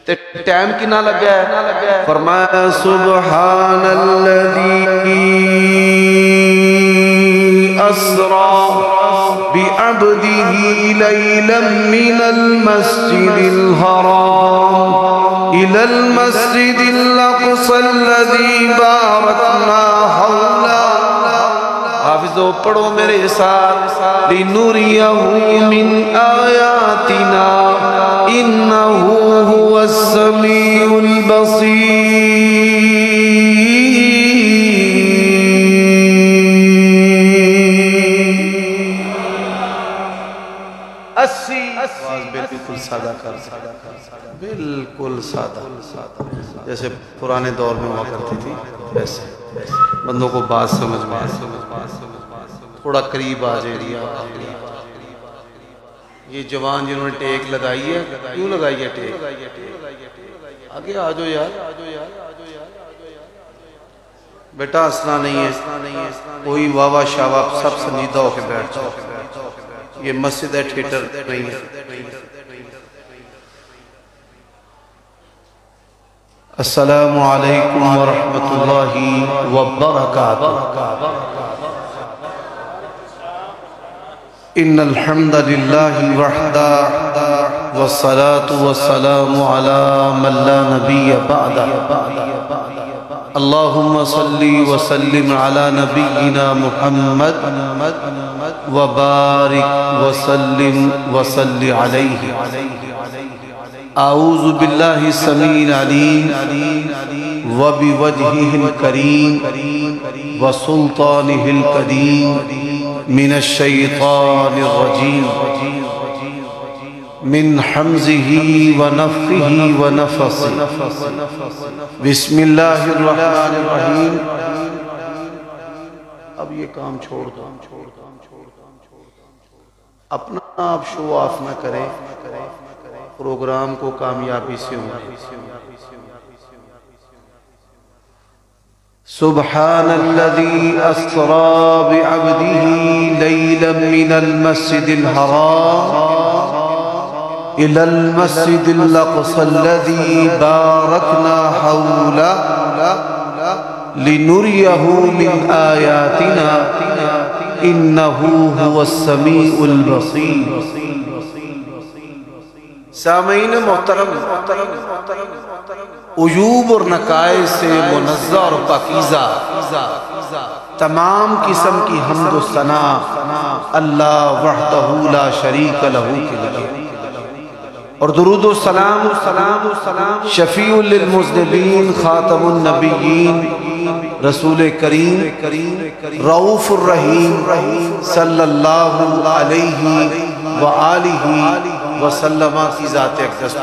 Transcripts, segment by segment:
تے ٹائم کنا لگا ہے؟ فرمایا سبحان الذی اسرا بعبده لیلا من المسجد الحرام الى المسجد الاقصى الذي باركنا حوله. حافظو پڑھو میرے ساتھ. لنریہ من آیاتنا انہ هو السمیع البصیر. بالکل سادہ کر بالکل سادہ جیسے پرانے دور میں ہوا کرتی تھی ویسے بندوں کو بات سمجھ میں تھوڑا قریب آ جائے. یہ جوان جنہوں نے ٹیک لگائی ہے کیوں لگائی ہے ٹیک؟ آگے آ جاؤ یار بیٹا ہنسنا نہیں ہے کوئی واوا شاوا سب سنجیدہ ہو کے بیٹھ جاؤ. یہ مسجد ہے تھیٹر نہیں ہے. السلام علیکم ورحمۃ اللہ وبرکاتہ. ان الحمد للہ وحدہ والصلاة والسلام علی من لا نبی بعدہ. اللہم صلی وسلم علی نبینا محمد وبارک وسلم وصلی علیہ. اعوذ باللہ السمیع العلیم وبوجہہ الکریم وسلطانہ القدیم من الشیطان الرجیم من حمزہ ونفخہ ونفثہ. بسم اللہ الرحمن الرحیم. اب یہ کام چھوڑ دو اپنا آپ شو آف نہ کریں پروگرام کو کامیابی سے ہوں. سبحان الذي أسرى بعبده ليلا من المسجد الحرام إلى المسجد الأقصى الذي باركنا حوله لنريه من آياتنا إنه هو السميع البصير. سامعین محترم عیوب اور نقائص سے منزہ اور پاکیزہ تمام قسم کی حمد و ثنا اللہ وحدہ لا شریک لہ کے لیے اور درود و سلام شفیع للمذنبین خاتم النبیین رسول کریم رؤوف الرحیم صلی اللہ علیہ وآلہ وسلم کی ذات اقدس پر.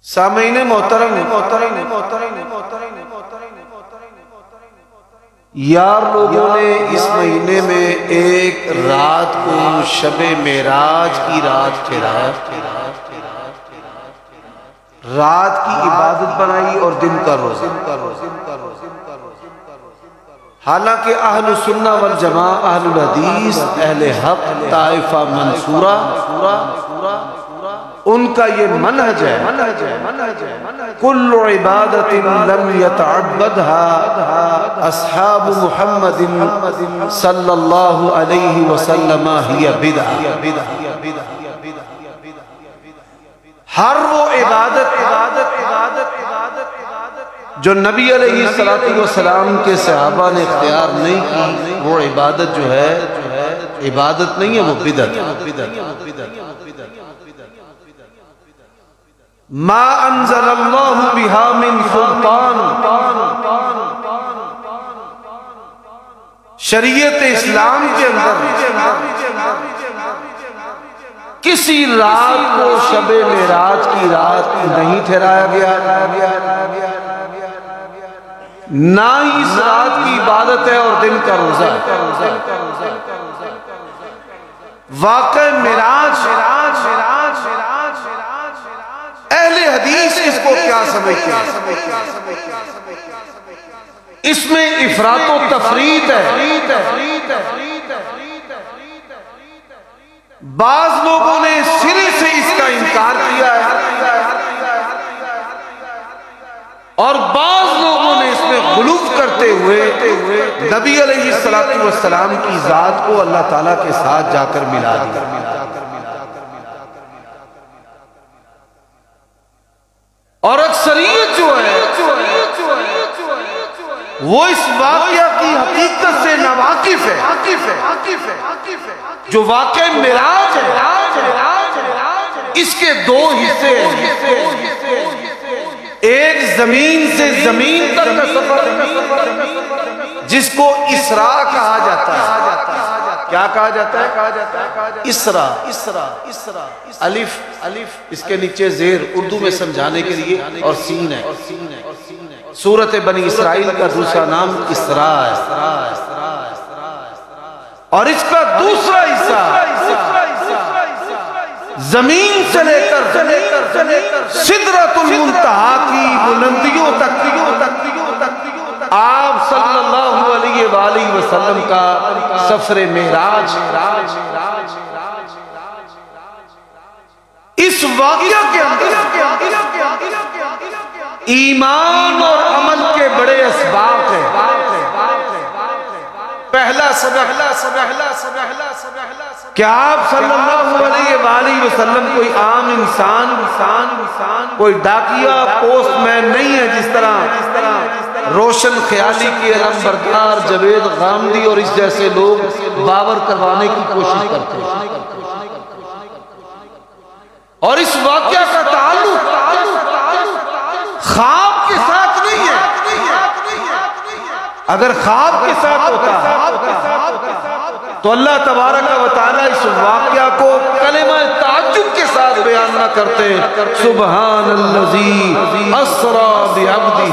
سامعین محترم یار لوگوں نے اس مہینے میں ایک رات کو شب معراج کی رات ٹھہرایا. رات کی عبادت بنائی اور دن کا روزہ. حالانکہ اہل سنہ والجماع اہل الحدیث اہل حق طائفہ منصورہ ان کا یہ منہج ہے کل عبادت لم یتعبدها اصحاب محمد صلی اللہ علیہ وسلم ہی بدعہ. ہر وہ عبادت جو نبی علیہ السلام کے صحابہ نے اختیار نہیں کی وہ عبادت جو ہے عبادت نہیں ہے وہ بدعت. ما انزل اللہ بہا من سلطان. شریعت اسلام کے اندر کسی رات کو شب معراج کی رات نہیں ٹھہرایا گیا نہ ہی اس رات کی عبادت ہے اور دن کا روزہ. واقع معراج اہل حدیث اس کو کیا سمجھتے ہیں؟ اس میں افراط و تفریط ہے۔ بعض لوگوں نے سرے سے اس کا انکار کیا ہے اور بعض لوگوں نے اس میں غلو کرتے ہوئے نبی علیہ السلام کی ذات کو اللہ تعالیٰ کے ساتھ جا کر ملا دیا۔ اور اکثریت جو ہے وہ اس واقعہ کی حقیقت سے ناواقف ہے۔ جو واقعہ معراج ہے اس کے دو حصے ہیں، ایک زمین سے زمین تک کا سفر جس کو اسراء کہا جاتا ہے۔ کیا کہا جاتا ہے؟ اسراء۔ الف اس کے نیچے زیر اردو میں سمجھانے کے لیے اور سین ہے۔ سورت بنی اسرائیل کا دوسرا نام اسراء ہے، اور اس کا دوسرا حصہ زمین سے لے کر سدرۃ المنتہا کی بلندیوں تک آپ صلی اللہ علیہ وآلہ وسلم کا سفر معراج۔ اس واقعہ کے اندر ایمان اور عمل کے بڑے اسباق ہیں۔ پہلا سبق کہ آپ صلی اللہ علیہ وآلہ وسلم کوئی عام انسان، کوئی ڈاکیہ پوسٹ مین نہیں ہے جس طرح روشن خیالی کے علم بردار جاوید غامدی اور اس جیسے لوگ باور کروانے کی کوشش کرتے ہیں۔ اور اس واقعہ کا تعلق خواب کے ساتھ نہیں ہے۔ اگر خواب کے ساتھ ہوتا تو اللہ تبارک و تعالیٰ اس واقعہ کو کلمہ تعجب کے ساتھ بیان نہ کرتے۔ سبحان الذی اسری بعبدہ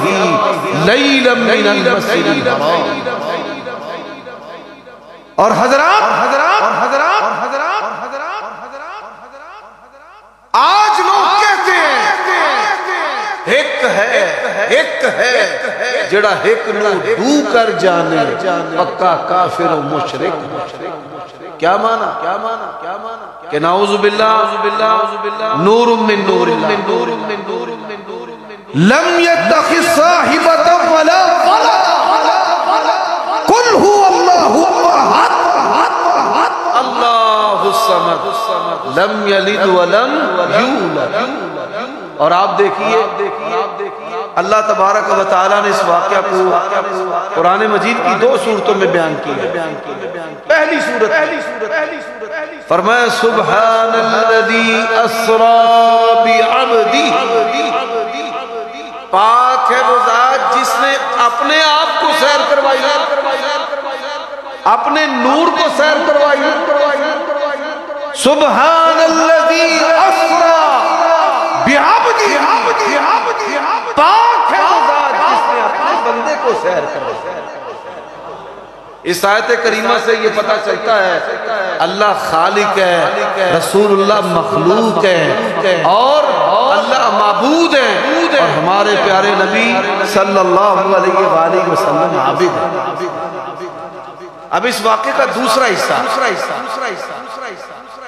لیلا من المسجد الحرام۔ اور حضرات آج لوگ کہتے ہیں ایک ہے جڑا ایک نو دو کر جانے پکا کافر و مشرک۔ کیا مانا کہ نعوذ باللہ نور من نور اللہ لم يتخذ صاحبة ولا ولدا قل هو الله احد اللہ الصمد لم یلد ولم یولد۔ اور آپ دیکھیے اللہ تبارک و تعالیٰ نے اس واقعہ کو قرآن مجید کی دو صورتوں میں بیان کیا۔ پہلی صورت فرمایا سبحان الذی اسری بعبدہ، پاک ہے وہ ذات جس نے اپنے آپ کو سیر کروائی، اپنے نور کو سیر کروائی۔ سبحان الذی اسری بعبدہ، پاک ہے وہ ذات جس نے اپنے بندے کو سیر کروائی۔ اس آیت کریمہ سے یہ پتہ چلتا ہے اللہ خالق ہے، رسول اللہ مخلوق ہے، اور اللہ معبود ہے، اور ہمارے پیارے نبی صلی اللہ علیہ وآلہ وسلم عابد ہے۔ اب اس واقعے کا دوسرا حصہ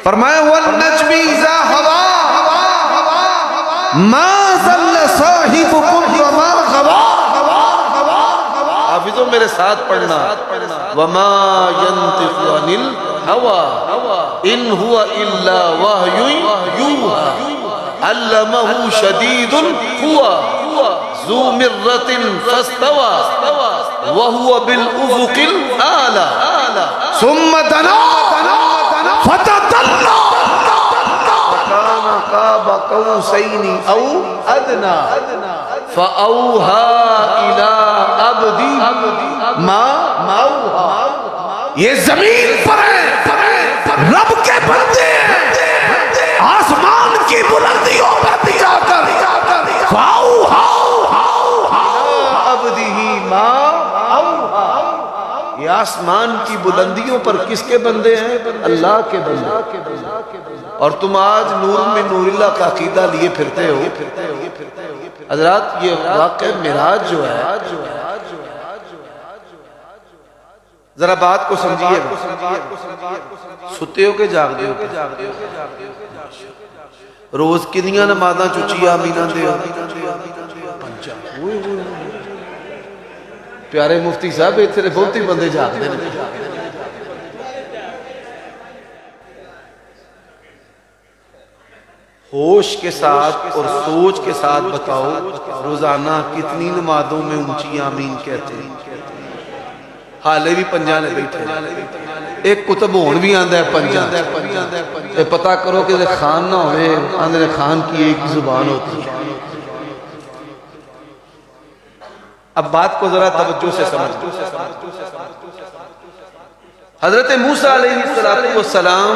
فرمایا وَالنَّجْمِ إِذَا هَوَىٰ مَا ضَلَّ صَاحِبُكُمْ وَمَا غَوَىٰ۔ حافظوں میرے ساتھ پڑھنا وَمَا يَنطِقُ عَنِ الْهَوَىٰ إِنْ هُوَ إِلَّا وَحْيٌ يُوحَىٰ عَلَّمَهُ شَدِيدُ الْقُوَىٰ ذُو مِرَّةٍ فَاسْتَوَىٰ وَهُوَ بِالْأُفُقِ الْأَعْلَىٰ ثُمَّ دَنَا فَتَدَلَّىٰ فَكَانَ قَابَ قَوْسَيْنِ أَوْ أَدْنَىٰ فَأَوْحَىٰ إِلَىٰ عَبْدِهِ مَا أَوْحَىٰ۔ یہ زمین پر ہے، رب کے بندے ہیں، آسمان کی بلندیوں پر جا کر فَأَوْحَىٰ إِلَىٰ عَبْدِهِ مَا أَوْحَىٰ۔ یہ آسمان کی بلندیوں پر کس کے بندے ہیں؟ اللہ کے بندے۔ اور تم آج نور من نور اللہ کا عقیدہ لیے پھرتے ہو، حضرات یہ واقعہ معراج جو ہے، ذرا بات کو سمجھیے، ستے ہو کے جاگ دے ہو، روز کنیاں نمازاں چچی آمینہ دے ہو، پیارے مفتی صاحب اتنے بہت ہی بندے جاگ دے ہوش کے ساتھ اور سوچ کے ساتھ بتاؤ روزانہ کتنی نمازوں میں اونچی آمین کہتے ہیں؟ حالے بھی پنجاں نے بیٹھے ایک کتب ہون بھی آندہ ہے پنجاں، پتہ کرو کہ خان نہ ہوئے، آندھے خان کی ایک زبان ہوتی ہے۔ اب بات کو ذرا توجہ سے سمجھ، حضرت موسیٰ علیہ السلام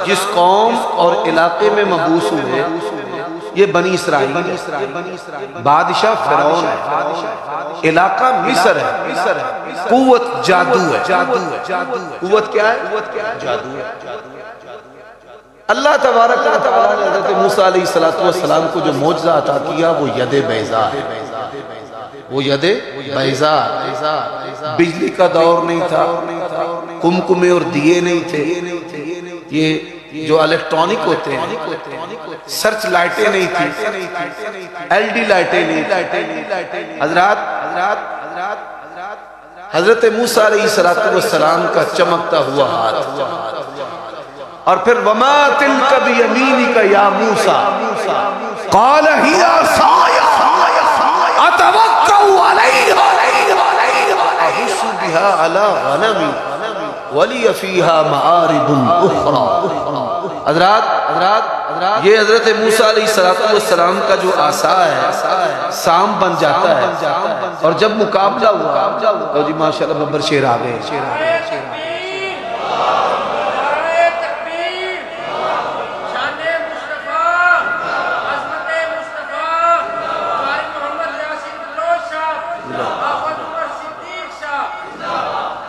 جس قوم اور علاقے میں مبعوث ہوئے یہ بنی اسرائیل ہے، بادشاہ فرعون ہے، علاقہ مصر ہے، قوت جادو ہے، قوت کیا ہے؟ جادو ہے۔ اللہ تبارک و تعالیٰ نے حضرت موسیٰ علیہ السلام کو جو معجزہ عطا کیا وہ ید بیضا ہے، وہ ید بیضا، بجلی کا دور نہیں تھا، کمکمے اور دیے نہیں تھے، یہ جو الیکٹرونک ہوتے ہیں، سرچ لائٹیں نہیں تھی، ایل ڈی لائٹیں نہیں تھی۔ حضرت موسیٰ علیہ السلام کا چمکتا ہوا ہاتھ، اور پھر وَمَا تِلْكَ بِيَمِينِكَ يَا مُوسَى قَالَ هِيَ عَصَايَ أَتَوَكَّأُ عَلَيْهَا أَحُسُّ بِهَا عَلَى غَنَمِي وَلِيَ فِيهَا مَعَارِبٌ أُخْرَى۔ حضرات یہ حضرت موسیٰ علیہ السلام کا جو عصا ہے سام بن جاتا ہے، اور جب مقابلہ ہوا تو جی ماشاءاللہ ببر شیر آگئے،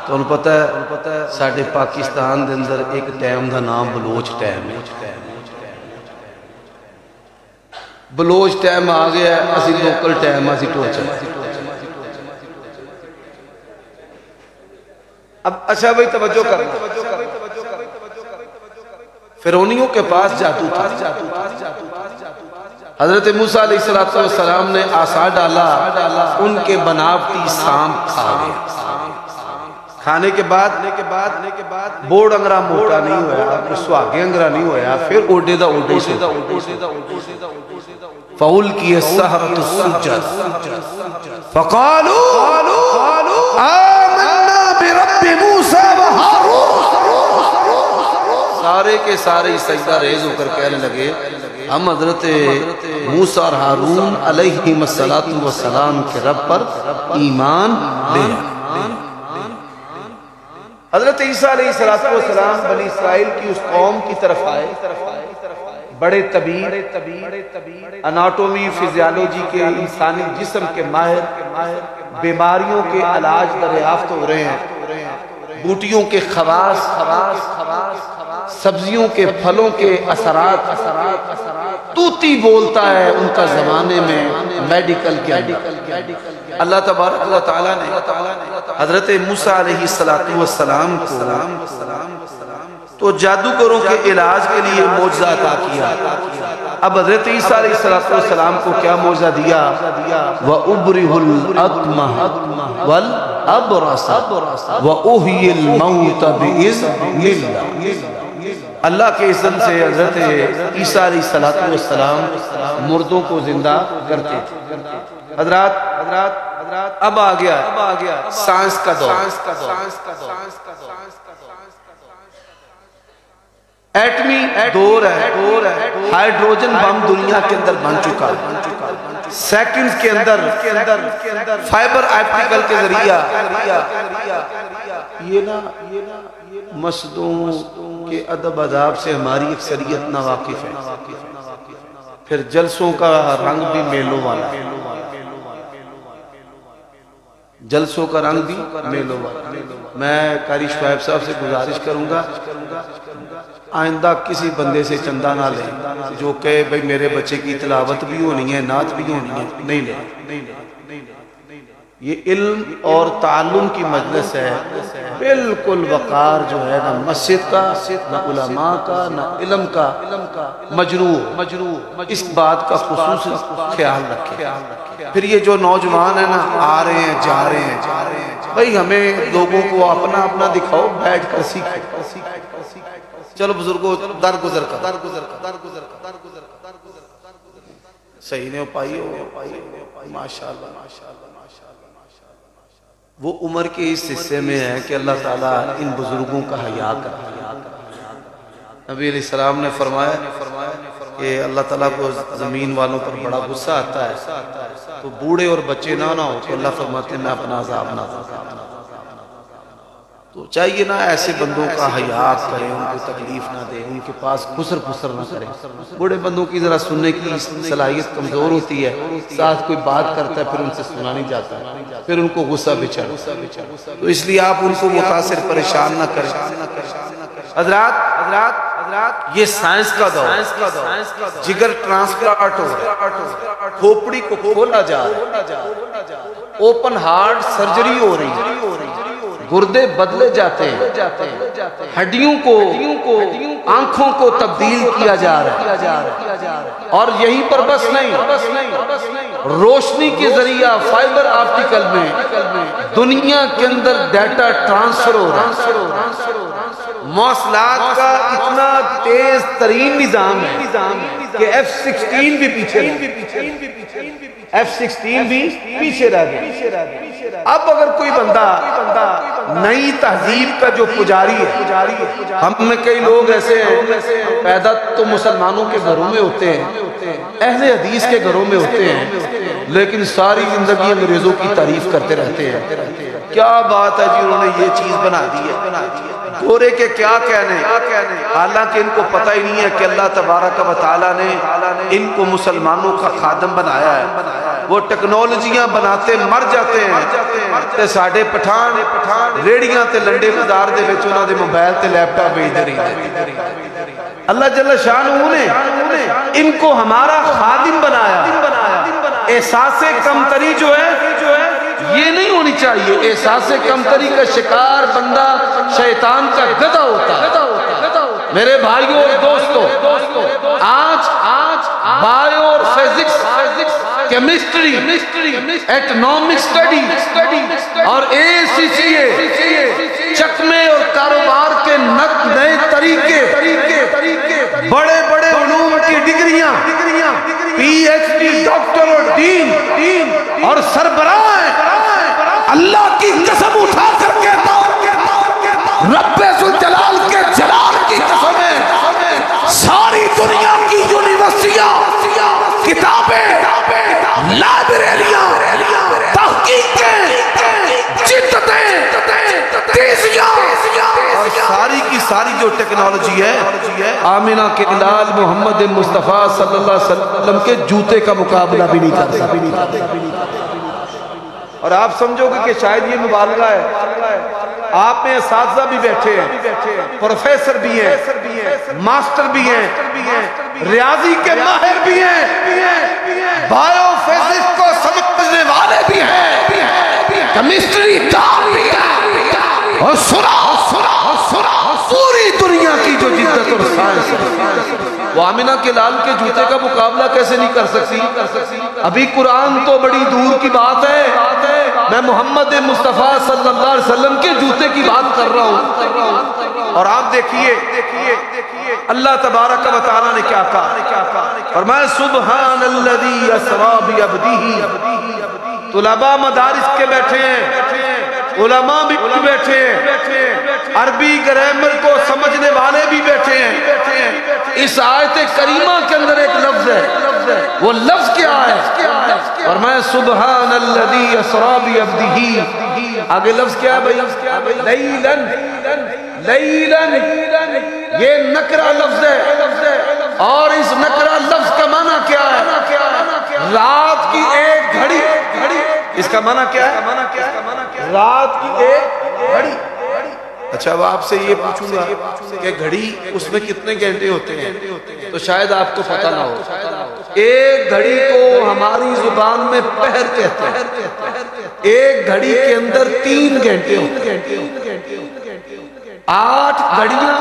تو انہوں پتہ ہے ساڑھے پاکستان دے اندر ایک ٹائم دا نام بلوچ ٹائم ہے، بلوچ ٹائم آ گیا ہے، اسی لوکل ٹائم اسی ٹوچا ہے۔ اب اچھا بھئی توجہ کرنا، فرعونیوں کے پاس جادو تھا، حضرت موسیٰ علیہ السلام نے عصا ڈالا، ان کے بناوٹی سام کھا گیا، کھانے کے بعد بوڑ انگرہ موٹا نہیں ہویا، سواگے انگرہ نہیں ہویا، پھر اوڈے دا اوڈے سے فَأُلْقِيَ السَّحَرَةُ سُجَّدًا فَقَالُوا آمَنَّا بِرَبِّ مُوسَى وَهَارُونَ، سارے کے سارے سجدہ ریز ہو کر کہنے لگے ہم حضرت موسیٰ اور ہارون علیہ السلام کے رب پر ایمان لے آئے۔ حضرت عیسیٰ علیہ السلام بنی اسرائیل کی اس قوم کی طرف آئے، بڑے طبیب، اناٹومی فزیالوجی کے، انسانی جسم کے ماہر، بیماریوں کے علاج دریافت ہو رہے ہیں، بوٹیوں کے خواص، سبزیوں کے پھلوں کے اثرات، توتی بولتا ہے ان کا زمانے میں میڈیکل کے اندر۔ اللہ تبارک و تعالیٰ نے حضرت موسیٰ علیہ السلام کو تو جادوگروں کے علاج کے لیے معجزہ عطا کیا، اب حضرت عیسیٰ علیہ السلام کو کیا معجزہ دیا؟ وَأُبْرِهُ الْأَكْمَحَ وَالْأَبْرَصَ وَأُحْيِي الْمَوْتَ بِإِذْنِ اللَّهِ، اللہ کے اذن سے حضرت عیسیٰ علیہ السلام مردوں کو زندہ کرتے تھے۔ حضرات اب آ گیا سائنس کا دور، ایٹمی دور ہے، ہائیڈروجن بم دنیا کے اندر بن چکا، سیکنڈز کے اندر فائبر آپٹیکل کے ذریعہ یہ نا مسجدوں کے ادب اداب سے ہماری اکثریت ناواقف ہے، پھر جلسوں کا رنگ بھی میلوں والا، جلسوں کا رنگ بھی میلوں والا۔ میں قاری شعیب صاحب سے گزارش کروں گا آئندہ کسی بندے سے چندہ نہ لیں، جو کہے بھئی میرے بچے کی تلاوت بھی ہونی ہے، نعت بھی ہونی ہے، نہیں لے۔ یہ علم اور تعلم کی مجلس ہے، بالکل وقار جو ہے نہ مسجد کا، نہ علماء کا، نہ علم کا، مجروح اس بات کا خصوصی خیال رکھے۔ پھر یہ جو نوجوان ہیں نا، آ رہے ہیں جا رہے ہیں، بھئی ہمیں لوگوں کو اپنا اپنا دکھاؤ، بیٹھ کر سیکھو۔ چلو بزرگوں درگزر کا صحیح نے پائی ہو، ماشاءاللہ۔ وہ عمر کے اس حصے میں ہے کہ اللہ تعالیٰ ان بزرگوں کا حیا کرتا ہے۔ نبی علیہ السلام نے فرمایا کہ اللہ تعالیٰ کو زمین والوں پر بڑا غصہ آتا ہے تو بوڑھے اور بچے نہ ہو تو اللہ فرماتے ہیں میں اپنا عذاب نہ کرتا۔ تو چاہیے نا ایسے بندوں کا حیا کریں، ان کو تکلیف نہ دیں، ان کے پاس خسر پھسر نہ کریں۔ بوڑھے بندوں کی ذرا سننے کی صلاحیت کمزور ہوتی ہے، ساتھ کوئی بات کرتا ہے پھر ان سے سنا نہیں جاتا، پھر ان کو غصہ بچڑ، تو اس لیے آپ ان کو متاثر پریشان نہ کریں۔ حضرات یہ سائنس کا دور، جگر ٹرانسپلانٹ ہو رہا ہے، کھوپڑی کو کھولا جا رہا ہے، اوپن ہارٹ سرجری ہو رہی ہے، گردے بدلے جاتے ہیں، ہڈیوں کو آنکھوں کو تبدیل کیا جا رہا ہے، اور یہیں پر بس نہیں، روشنی کے ذریعہ فائبر آپٹیکل میں دنیا کے اندر ڈیٹا ٹرانسفر ہو رہا ہے۔ مواصلات کا اتنا تیز ترین نظام ہے کہ F-16 بھی پیچھے رہ گیا۔ اب اگر کوئی بندہ نئی تہذیب کا جو پجاری ہے، ہم میں کئی لوگ ایسے ہیں پیدا تو مسلمانوں کے گھروں میں ہوتے ہیں، اہل حدیث کے گھروں میں ہوتے ہیں، لیکن ساری زندگی انگریزوں کی تعریف کرتے رہتے ہیں۔ کیا بات ہے جی، انہوں نے یہ چیز بنا دی ہے، گورے کے کیا کہنے، حالانکہ ان کو پتہ ہی نہیں ہے کہ اللہ تبارک و تعالیٰ نے ان کو مسلمانوں کا خادم بنایا ہے۔ وہ ٹیکنالوجیاں بناتے مر جاتے ہیں تے ساڑھے پٹھان ریڑیاں تے لنڈے بازار دے وچ انہاں دے موبائل تے لیپ ٹاپ بھیجدے رہندے۔ اللہ جل شانہ نے ان کو ہمارا خادم بنایا۔ احساس کمتری جو ہے یہ نہیں ہونی چاہیے، احساس کمتری کا شکار بندہ شیطان کا گدھا ہوتا ہے۔ میرے بھائیوں اور دوستو، آج بائیو اور فزکس، کیمسٹری، ایٹنامک سٹڈی اور ACCA چکمے اور کاروبار کے نئے طریقے، بڑے بڑے علوم کی ڈگریاں، PhD، ڈاکٹر اور ڈین اور سربراہ اللہ کی قسم اٹھا کر کہتا ہوں، رب ذوالجلال کے جلال کی قسم ہے، ساری دنیا کی یونیورسٹیاں، کتابیں، لائبریریاں، تحقیقیں، جدتیں، تیزیاں اور ساری کی ساری جو ٹیکنالوجی ہے، آمنہ کے لال محمد مصطفیٰ صلی اللہ علیہ وسلم کے جوتے کا مقابلہ بھی نہیں کر سکتی۔ اور آپ سمجھو گے کہ شاید یہ مبالغہ ہے، آپ میں اساتذہ بھی بیٹھے ہیں، پروفیسر بھی ہیں، ماسٹر بھی ہیں، ریاضی کے ماہر بھی ہیں، بائیو فزکس کو سمجھنے والے بھی ہیں، کیمسٹری دان بھی ہیں، اور سنا پوری دنیا کی جو جدت اور سائنس ہے وہ آمنہ کے لال کے جوتے کا مقابلہ کیسے نہیں کر سکتی؟ ابھی قرآن تو بڑی دور کی بات ہے، میں محمد مصطفیٰ صلی اللہ علیہ وسلم کے جوتے کی بات کر رہا ہوں۔ اور آپ دیکھیے اللہ تبارک و تعالیٰ نے کیا کہا، فرمایا سبحان الذی اسری بعبدہ۔ طلباء مدارس کے بیٹھے ہیں، علماء بھی بیٹھے ہیں، عربی گرامر کو سمجھنے والے بھی بیٹھے ہیں۔ اس آیت کریمہ کے اندر ایک لفظ ہے، وہ لفظ کیا ہے؟ فرمایا سبحان الذی اسری بعبدہ۔ آگے لفظ کیا ہے بھائی؟ لیلاً، یہ نکرہ لفظ ہے، اور اس نکرہ لفظ کا معنی کیا ہے؟ رات کی ایک گھڑی۔ اس کا معنی کیا ہے؟ رات کی ایک گھڑی، اچھا اب آپ سے یہ پوچھوں گا کہ گھڑی اس میں کتنے گھنٹے ہوتے ہیں؟ تو شاید آپ کو پتہ نہ ہو۔ ایک گھڑی کو ہماری زبان میں پہر کہتے ہیں۔ ایک گھڑی کے اندر 3 گھنٹے ہوتے ہیں۔ 8 گھڑیاں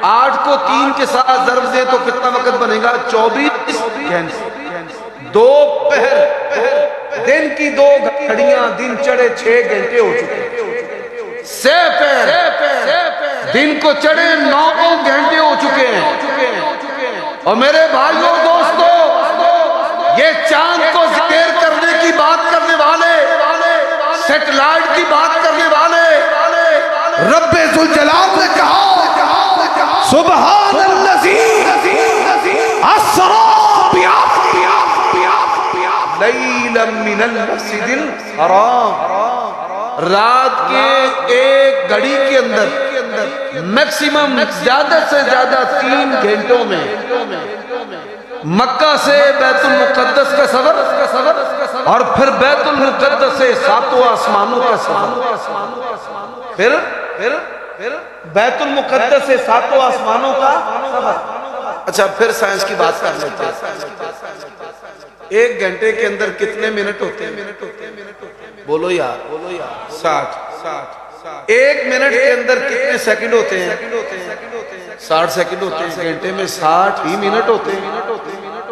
8 کو 3 کے ساتھ ضرب دے تو کتنا وقت بنے گا؟ 24 گھنٹے۔ 2 پہر دن کی 2 گھڑیاں دن چڑھے 6 گھنٹے ہو چکے ہیں۔ سے پہر دن کو چڑھے 9 گھنٹے ہو چکے ہیں۔ اور میرے بھائیوں دوستو، یہ چاند کو زیر کرنے کی بات کرنے والے، سیٹلائٹ کی بات کرنے والے رب ذوالجلال نے کہا سبحان الذی اسری لیلا من المسجد الحرام۔ رات کے ایک گھڑی کے اندر میکسیمم زیادہ سے زیادہ 3 گھنٹوں میں مکہ سے بیت المقدس کا سفر، اور پھر بیت المقدس سے 7 آسمانوں کا سفر، پھر بیت المقدس سے 7 آسمانوں کا سفر۔ اچھا پھر سائنس کی بات کر لیتے ہیں۔ 1 گھنٹے کے اندر کتنے منٹ ہوتے ہیں؟ بولو یار 60۔ 1 منٹ کے اندر کتنے سیکنڈ ہوتے ہیں؟ 60 سیکنڈ ہوتے ہیں۔ گھنٹے میں 60 ہی منٹ ہوتے ہیں،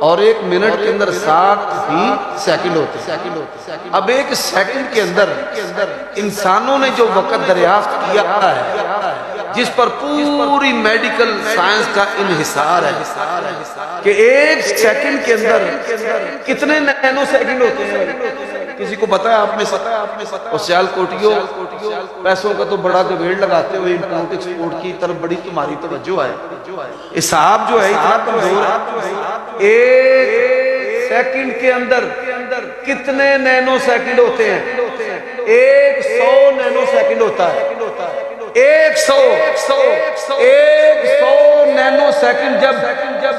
اور 1 منٹ کے اندر 60 ہی سیکنڈ ہوتے ہیں۔ اب 1 سیکنڈ کے اندر انسانوں نے جو وقت دریافت کیا ہے، جس پر پوری میڈیکل سائنس کا انحصار ہے کہ 1 سیکنڈ کے اندر کتنے نینو سیکنڈ ہوتے ہیں، کسی کو پتا ہے؟ آپ میں اور سیال کوٹیوں پیسوں کا تو بڑا گویڑ لگاتے ہوئے امپورٹ ایکسپورٹ کی طرف بڑی تمہاری توجہ ہے۔ حساب جو ہے اتنا کمزور ہے۔ 1 سیکنڈ کے اندر کتنے نینو سیکنڈ ہوتے ہیں؟ 100 نینو سیکنڈ ہوتا ہے۔ 100 نینو سیکنڈ جب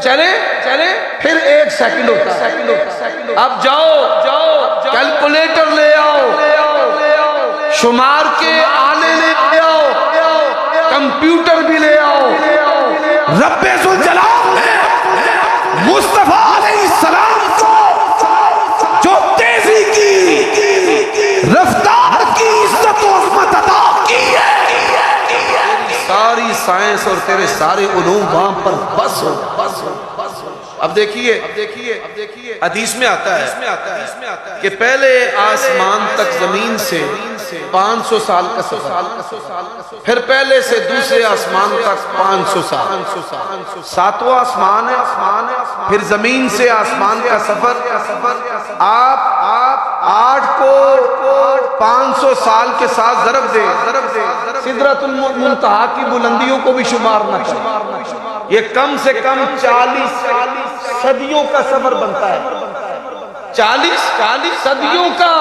چلے پھر 1 سیکنڈ ہوتا ہے۔ اب جاؤ کیلکولیٹر لے آؤ، شمار کے آلے لے آؤ، کمپیوٹر بھی لے آؤ۔ رب ذوالجلال نے مصطفیٰ علیہ السلام کو جو تیزی کی، رفتار کی، عزت و عظمت عطا کی ہے، ساری سائنس اور تیرے سارے علوم وہاں پر بس ہو۔ اب دیکھیے حدیث میں آتا ہے کہ پہلے آسمان تک زمین سے 500 سال کا سفر، پھر پہلے سے دوسرے آسمان تک 500 سال، 7واں آسمان ہے، پھر زمین سے آسمان کا سفر۔ آپ 8 کو 500 سال کے ساتھ ضرب دے، سدرۃ المنتہا کی بلندیوں کو بھی شمار نہ کریں، یہ کم سے کم 40 صدیوں کا سفر بنتا ہے۔ 40 صدیوں کا،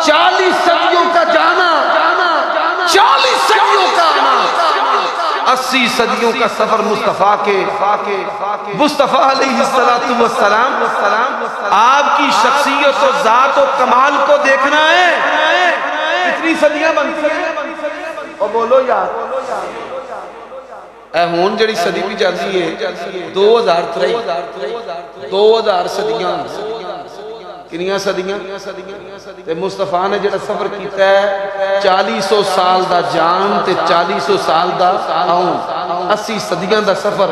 40 صدیوں کا جانا، 40 صدیوں کا آنا، 80 صدیوں کا سفر مصطفیٰ علیہ السلام آپ کی شخصیت و ذات و کمال کو دیکھنا ہے۔ کتنی صدیاں بنتی ہیں؟ اور بولو یار اے ہون جڑی صدی بھی جاتی ہے 2000 صدیاں، کنیاں صدیاں؟ تے مصطفیٰ نے جڑا سفر کیتا ہے 400 سال دا جان تے 400 سال دا آؤں، 80 صدیاں دا سفر،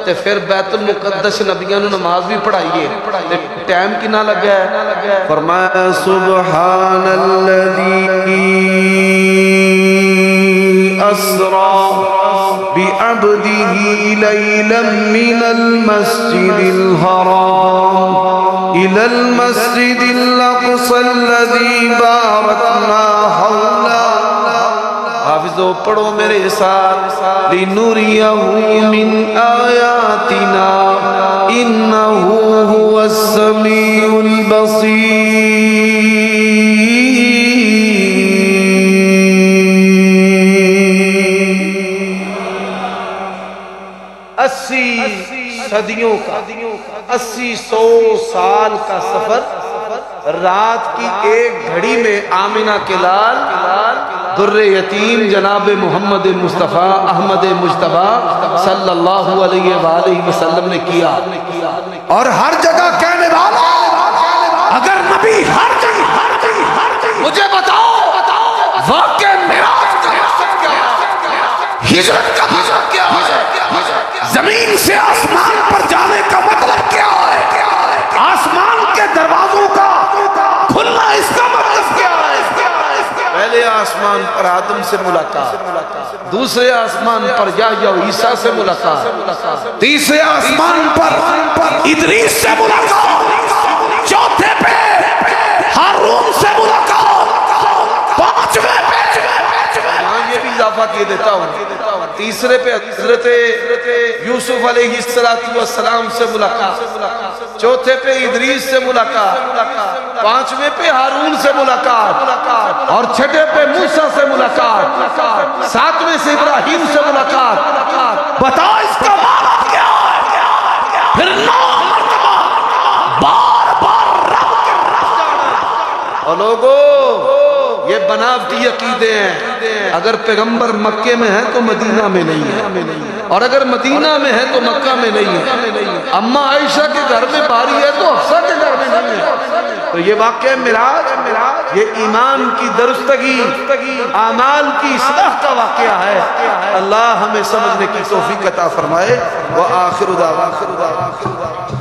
تے پھر بیت المقدس نبیاں نو نماز بھی پڑھائیے، تے ٹائم کنا لگا ہے؟ فرمایا سبحان الذی اسری بعبده ليلا من المسجد الحرام إلى المسجد الأقصى الذي باركنا حوله۔ حافظو پڑھو میرے ساتھ، لِنُرِيَهُ مِنْ آيَاتِنَا إِنَّهُ هُوَ السَّمِيعُ الْبَصِيرُ۔ 80 صدیوں کا، 80 سال کا سفر، رات کی 1 گھڑی میں آمنہ کے لال در یتیم جناب محمد مصطفیٰ احمد مجتبیٰ صلی اللہ علیہ وآلہ وسلم نے کیا. اور ہر جگہ کہنے والا اگر نبی ہر جگہ مجھے بتاؤ واقع معراج کا مقصد کیا ہے؟ ہجرت کا مقصد کیا ہے؟ زمین سے آسمان پر جانے کا مطلب کیا ہے؟ آسمان کے دروازوں کا کھلنا اس کا مطلب کیا ہے؟ پہلے آسمان پر آدم سے ملاقات، دوسرے آسمان پر یحییٰ و عیسیٰ سے ملاقات، تیسرے آسمان پر ادریس سے ملاقات، چوتھے پہ ہارون سے ملاقات، پانچویں پہ یہاں یہ بھی اضافہ کیے دیتا ہوں، تیسرے پہ حضرت یوسف علیہ السلام سے ملاقات، چوتھے پہ ادریس سے ملاقات، پانچویں پہ ہارون سے ملاقات، اور چھٹے پہ موسیٰ سے ملاقات، ساتویں سے ابراہیم سے ملاقات. بتا اس کا معنی کیا ہے؟ پھر 9 مرتبہ بار بار رب کے رب جانا. اور لوگوں یہ بناوٹی عقیدے ہیں. اگر پیغمبر مکے میں ہے تو مدینہ میں نہیں ہے، اور اگر مدینہ میں ہے تو مکہ میں نہیں ہے. اماں عائشہ کے گھر میں باری ہے تو حفصہ کے گھر میں نہیں ہے. تو یہ واقعہ معراج یہ ایمان کی درستگی، اعمال کی اصلاح کا واقعہ ہے. اللہ ہمیں سمجھنے کی توفیق عطا فرمائے. وآخر دعوانا